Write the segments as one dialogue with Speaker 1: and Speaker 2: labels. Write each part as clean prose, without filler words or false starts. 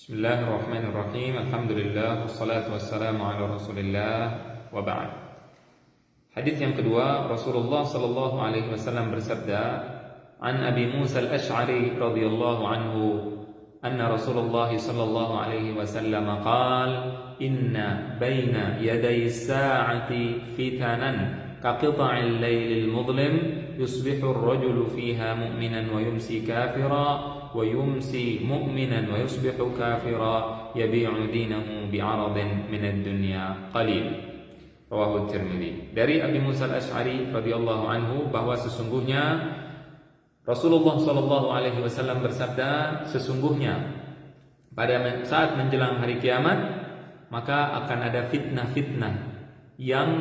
Speaker 1: Bismillahirrahmanirrahim. Alhamdulillah wassalatu wassalamu ala Rasulillah wa ba'd. Hadis yang kedua, Rasulullah sallallahu alaihi wasallam bersabda, "An Abi Musa al-Asy'ari radhiyallahu anhu, anna Rasulullah sallallahu alaihi wasallam qala, inna baina yaday as-sa'ati fitanan kaqita'il laylil mudlim yusbihu ar-rajulu fiha mu'minan wa yumsi kafiran ويمسي مؤمنا ويصبح كافرا يبيع دينه بعرض من الدنيا قليل." Rawahu Tirmidzi. Dari Abi Musa al-Asy'ari radhiyallahu anhu bahwa sesungguhnya Rasulullah sallallahu alaihi wasallam bersabda, sesungguhnya pada saat menjelang hari kiamat maka akan ada fitnah-fitnah yang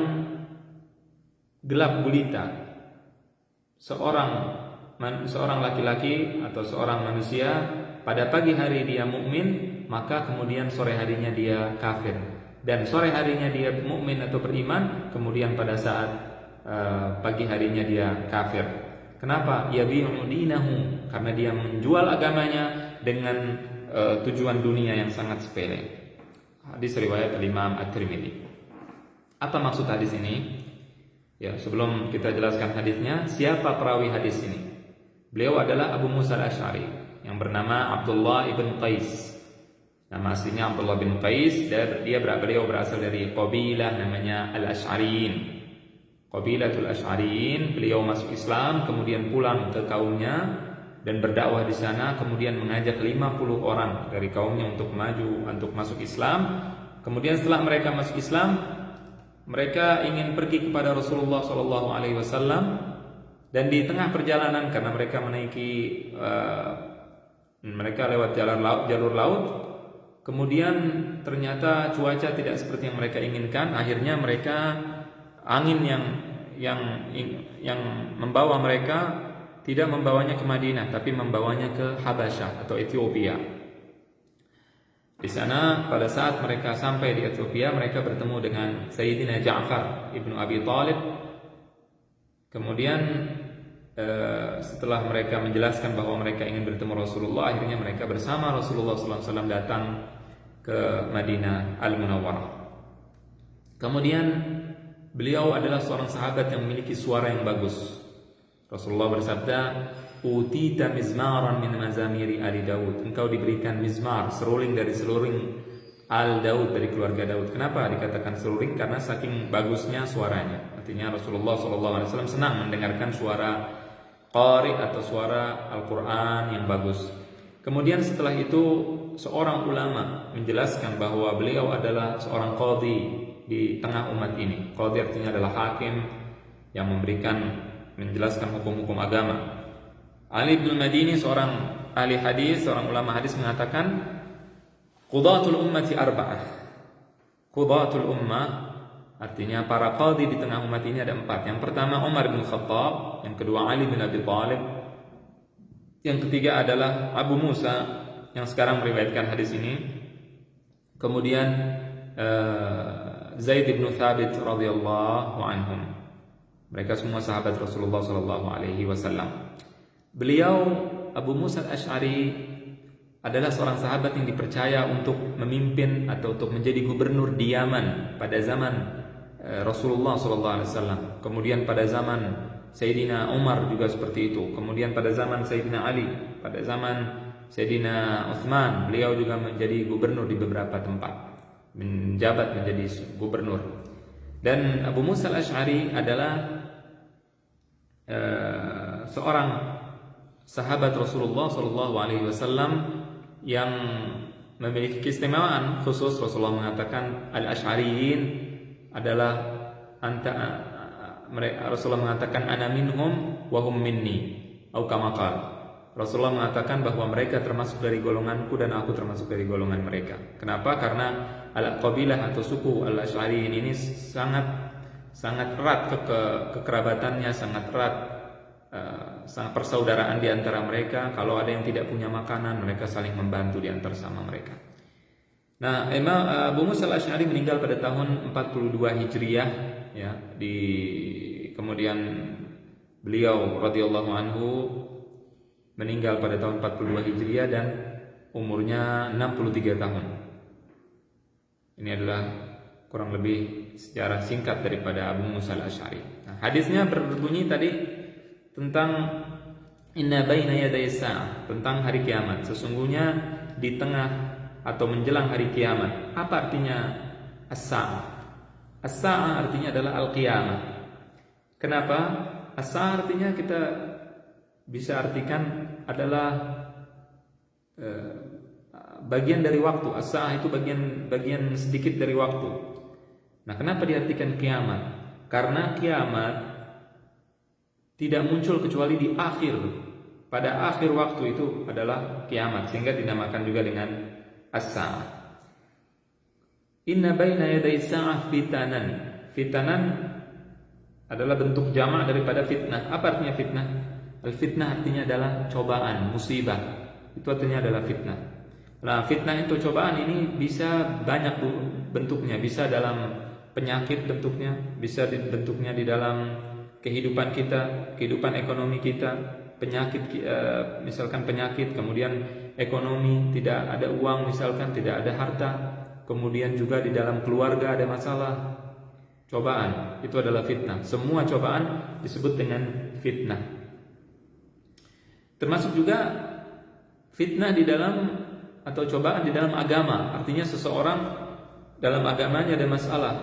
Speaker 1: gelap gulita. Seorang laki-laki atau seorang manusia pada pagi hari dia mukmin, maka kemudian sore harinya dia kafir, dan sore harinya dia mukmin atau beriman, kemudian pada saat pagi harinya dia kafir. Kenapa? Yabi'u dinahu, karena dia menjual agamanya dengan tujuan dunia yang sangat sepele. Hadis riwayat Imam At-Tirmidzi. Apa maksud hadis ini? Ya, sebelum kita jelaskan hadisnya, siapa perawi hadis ini? Beliau adalah Abu Musa al-Asy'ari yang bernama Abdullah ibn Qais. Nama aslinya Abdullah bin Qais, dan beliau berasal dari qabilah namanya Al-Asy'ariyin. Qabilatul Asy'ariyin. Beliau masuk Islam, kemudian pulang ke kaumnya dan berdakwah di sana, kemudian mengajak 50 orang dari kaumnya untuk maju untuk masuk Islam. Kemudian setelah mereka masuk Islam, mereka ingin pergi kepada Rasulullah sallallahu alaihi wasallam. Dan di tengah perjalanan, karena mereka mereka lewat jalur laut, kemudian ternyata cuaca tidak seperti yang mereka inginkan. Akhirnya mereka angin yang membawa mereka tidak membawanya ke Madinah, tapi membawanya ke Habasyah atau Ethiopia. Di sana pada saat mereka sampai di Ethiopia, mereka bertemu dengan Sayyidina Ja'far ibnu Abi Thalib. Kemudian setelah mereka menjelaskan bahwa mereka ingin bertemu Rasulullah, akhirnya mereka bersama Rasulullah SAW datang ke Madinah Al-Munawwarah. Kemudian beliau adalah seorang sahabat yang memiliki suara yang bagus. Rasulullah bersabda, "Utita mizmaran min mazamiri Ali Daud." Engkau diberikan mizmar, seruling dari seruling Al Daud, dari keluarga Daud. Kenapa dikatakan seruling? Karena saking bagusnya suaranya. Artinya Rasulullah SAW senang mendengarkan suara qari atau suara Al-Quran yang bagus. Kemudian setelah itu seorang ulama menjelaskan bahwa beliau adalah seorang qadhi di tengah umat ini. Qadhi artinya adalah hakim yang menjelaskan hukum-hukum agama. Ali bin Madini, seorang ahli hadis, seorang ulama hadis, mengatakan qudatul ummati arba'ah. Qudatul ummah artinya para qadhi di tengah umat ini ada 4. Yang pertama Umar bin Khattab, yang kedua Ali bin Abi Thalib, yang ketiga adalah Abu Musa yang sekarang meriwayatkan hadis ini, kemudian Zaid bin Thabit radhiyallahu anhum. Mereka semua sahabat Rasulullah sallallahu alaihi wasallam. Beliau Abu Musa al-Asy'ari adalah seorang sahabat yang dipercaya untuk memimpin atau untuk menjadi gubernur di Yaman pada zaman Rasulullah SAW. Kemudian pada zaman Sayyidina Umar juga seperti itu. Kemudian pada zaman Sayyidina Ali, pada zaman Sayyidina Uthman, beliau juga menjadi gubernur di beberapa tempat, menjabat menjadi gubernur. Dan Abu Musa al-Asy'ari adalah seorang sahabat Rasulullah SAW yang memiliki keistimewaan khusus. Rasulullah mengatakan al-Asy'ariyin adalah Rasulullah mengatakan ana minhum wa hum minni atau kama qala. Rasulullah mengatakan bahwa mereka termasuk dari golonganku dan aku termasuk dari golongan mereka. Kenapa? Karena al-qabilah atau suku al-Asy'ariyin ini sangat erat kekerabatannya, sangat erat, sangat persaudaraan di antara mereka. Kalau ada yang tidak punya makanan, mereka saling membantu di antara sama mereka. Nah, Imam Abu Musa al-Asy'ari meninggal pada tahun 42 Hijriah, ya. Kemudian beliau radhiyallahu anhu meninggal pada tahun 42 Hijriah, dan umurnya 63 tahun. Ini adalah kurang lebih sejarah singkat daripada Abu Musa al-Asy'ari. Nah, hadisnya berbunyi tadi tentang inna baina yaday sa'ah, tentang hari kiamat. Sesungguhnya di tengah atau menjelang hari kiamat. Apa artinya as-sa'ah? As-sa'ah artinya adalah al-qiyamah. Kenapa? As-sa'ah artinya kita bisa artikan adalah bagian dari waktu. As-sa'ah itu bagian sedikit dari waktu. Nah, kenapa diartikan kiamat? Karena kiamat tidak muncul kecuali di akhir. Pada akhir waktu itu adalah kiamat, sehingga dinamakan juga dengan as-sa'ah. Inna baina yaday sa'ah fitanan. Fitanan adalah bentuk jamak daripada fitnah. Apa artinya fitnah? Al-fitnah artinya adalah cobaan, musibah. Itu artinya adalah fitnah. Nah, fitnah itu cobaan ini bisa banyak bentuknya. Bisa dalam penyakit bentuknya, bisa bentuknya di dalam kehidupan kita, kehidupan ekonomi kita, penyakit, misalkan penyakit, kemudian ekonomi, tidak ada uang, misalkan tidak ada harta, kemudian juga di dalam keluarga ada masalah, cobaan, itu adalah fitnah. Semua cobaan disebut dengan fitnah. Termasuk juga fitnah di dalam atau cobaan di dalam agama. Artinya seseorang dalam agamanya ada masalah,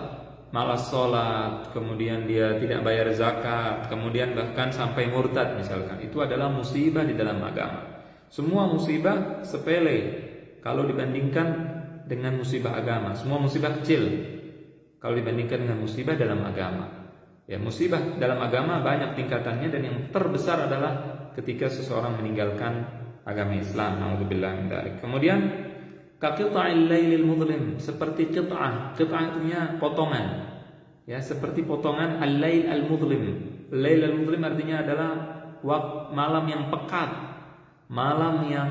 Speaker 1: malas sholat, kemudian dia tidak bayar zakat, kemudian bahkan sampai murtad misalkan. Itu adalah musibah di dalam agama. Semua musibah sepele kalau dibandingkan dengan musibah agama. Semua musibah kecil kalau dibandingkan dengan musibah dalam agama. Ya, musibah dalam agama banyak tingkatannya, dan yang terbesar adalah ketika seseorang meninggalkan agama Islam. Alhamdulillah min dzalik. Kemudian kaqita'il lailil mudlim, seperti qit'ah. Qit'ah artinya potongan. Ya, seperti potongan al-lail al-mudlim. Lail al-mudlim artinya adalah malam yang pekat, malam yang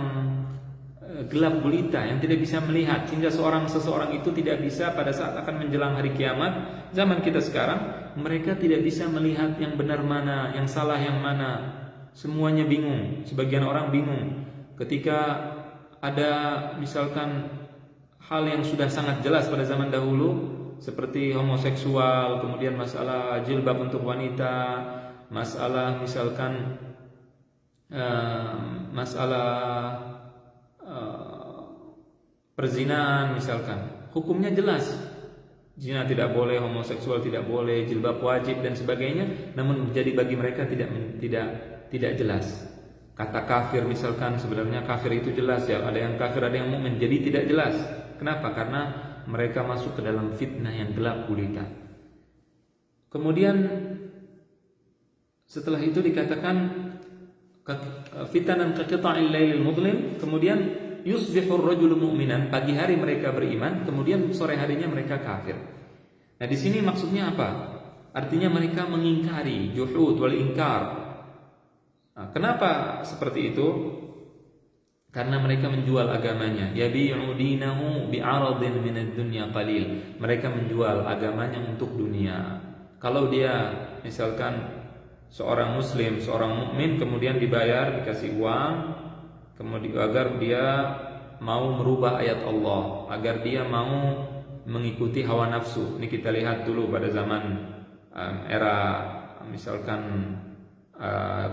Speaker 1: gelap gulita, yang tidak bisa melihat, sehingga seseorang itu tidak bisa pada saat akan menjelang hari kiamat. Zaman kita sekarang, mereka tidak bisa melihat yang benar mana, yang salah yang mana. Semuanya bingung. Sebagian orang bingung ketika ada misalkan hal yang sudah sangat jelas pada zaman dahulu, seperti homoseksual, kemudian masalah jilbab untuk wanita, masalah misalkan masalah perzinahan misalkan. Hukumnya jelas, zina tidak boleh, homoseksual tidak boleh, jilbab wajib dan sebagainya. Namun menjadi bagi mereka tidak jelas. Kata kafir misalkan, sebenarnya kafir itu jelas ya, ada yang kafir ada yang mukmin, jadi tidak jelas. Kenapa? Karena mereka masuk ke dalam fitnah yang gelap gulita. Kemudian setelah itu dikatakan fitanan kaqita'il lailil mudlim, kemudian yusbihur rajulu mu'minan, pagi hari mereka beriman, kemudian sore harinya mereka kafir. Nah, di sini maksudnya apa? Artinya mereka mengingkari, juhud wal inkar. Nah, kenapa seperti itu? Karena mereka menjual agamanya. Yabi'u dinahu bi'aradin minad dunya qalil. Mereka menjual agamanya untuk dunia. Kalau dia misalkan seorang muslim, seorang mukmin, kemudian dibayar, dikasih uang, kemudian agar dia mau merubah ayat Allah, agar dia mau mengikuti hawa nafsu. Ini kita lihat dulu pada zaman era misalkan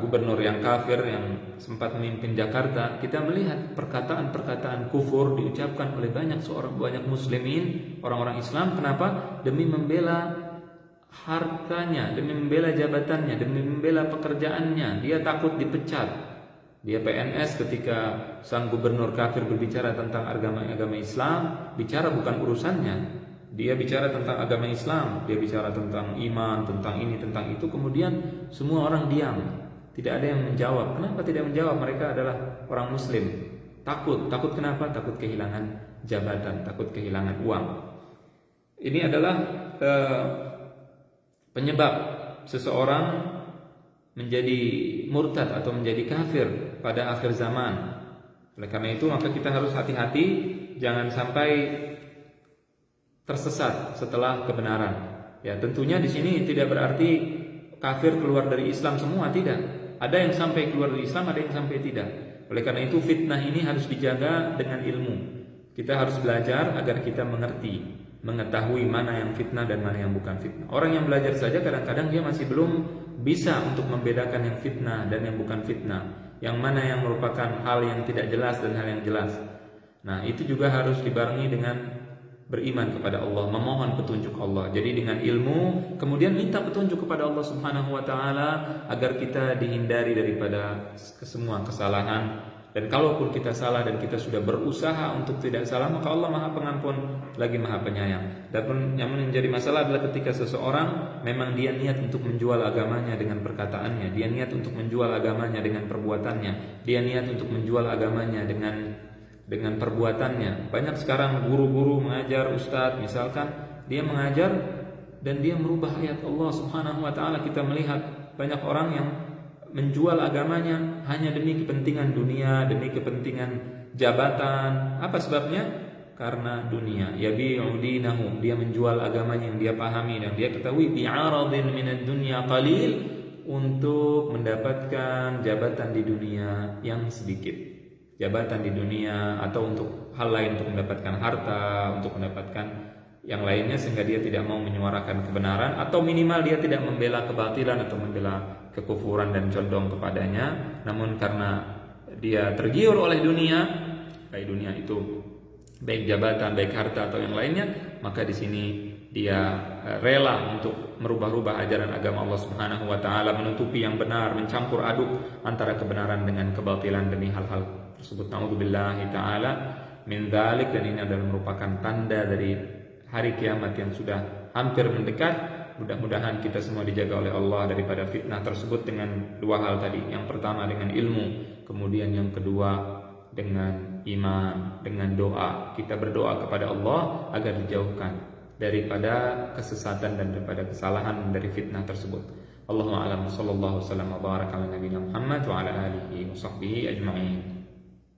Speaker 1: gubernur yang kafir yang sempat memimpin Jakarta, kita melihat perkataan-perkataan kufur diucapkan oleh banyak muslimin, orang-orang Islam. Kenapa? Demi membela hartanya, demi membela jabatannya, demi membela pekerjaannya. Dia takut dipecat. Dia PNS, ketika sang gubernur kafir berbicara tentang agama Islam, bicara bukan urusannya. Dia bicara tentang agama Islam, dia bicara tentang iman, tentang ini, tentang itu. Kemudian semua orang diam, tidak ada yang menjawab. Kenapa tidak menjawab? Mereka adalah orang muslim. Takut kenapa? Takut kehilangan jabatan, takut kehilangan uang. Ini adalah penyebab seseorang menjadi murtad atau menjadi kafir pada akhir zaman. Oleh karena itu maka kita harus hati-hati, jangan sampai tersesat setelah kebenaran. Ya, tentunya di sini tidak berarti kafir keluar dari Islam semua, tidak. Ada yang sampai keluar dari Islam, ada yang sampai tidak. Oleh karena itu fitnah ini harus dijaga dengan ilmu. Kita harus belajar agar kita mengetahui mana yang fitnah dan mana yang bukan fitnah. Orang yang belajar saja kadang-kadang dia masih belum bisa untuk membedakan yang fitnah dan yang bukan fitnah, yang mana yang merupakan hal yang tidak jelas dan hal yang jelas. Nah, itu juga harus dibarengi dengan beriman kepada Allah, memohon petunjuk Allah. Jadi dengan ilmu, kemudian minta petunjuk kepada Allah Subhanahu wa taala agar kita dihindari daripada semua kesalahan. Dan kalaupun kita salah dan kita sudah berusaha untuk tidak salah, maka Allah Maha Pengampun lagi Maha Penyayang. Dan yang menjadi masalah adalah ketika seseorang memang dia niat untuk menjual agamanya dengan perkataannya, dia niat untuk menjual agamanya dengan perbuatannya, dia niat untuk menjual agamanya dengan perbuatannya. Banyak sekarang guru-guru mengajar, ustadz misalkan, dia mengajar dan dia merubah ayat Allah Subhanahu wa taala. Kita melihat banyak orang yang menjual agamanya hanya demi kepentingan dunia, demi kepentingan jabatan. Apa sebabnya? Karena dunia. Yabi'u dinahu, dia menjual agamanya yang dia pahami dan dia ketahui bi'aradin minad dunya qalil, untuk mendapatkan jabatan di dunia yang sedikit. Jabatan di dunia atau untuk hal lain, untuk mendapatkan harta, untuk mendapatkan yang lainnya, sehingga dia tidak mau menyuarakan kebenaran, atau minimal dia tidak membela kebatilan atau membela kekufuran dan condong kepadanya. Namun karena dia tergiur oleh dunia, baik dunia itu baik jabatan, baik harta atau yang lainnya, maka di sini dia rela untuk merubah-rubah ajaran agama Allah Subhanahu wa taala, menutupi yang benar, mencampur aduk antara kebenaran dengan kebatilan demi hal-hal tersebut. Nauzubillahi taala min dzalik. Dan ini adalah merupakan tanda dari hari kiamat yang sudah hampir mendekat. Mudah-mudahan kita semua dijaga oleh Allah daripada fitnah tersebut dengan dua hal tadi. Yang pertama dengan ilmu, kemudian yang kedua dengan iman, dengan doa. Kita berdoa kepada Allah agar dijauhkan daripada kesesatan dan daripada kesalahan dari fitnah tersebut. Allahumma a'lam, sallallahu wasallam wa baraka ala nabiyina Muhammad wa ala alihi wa sahbihi ajma'in.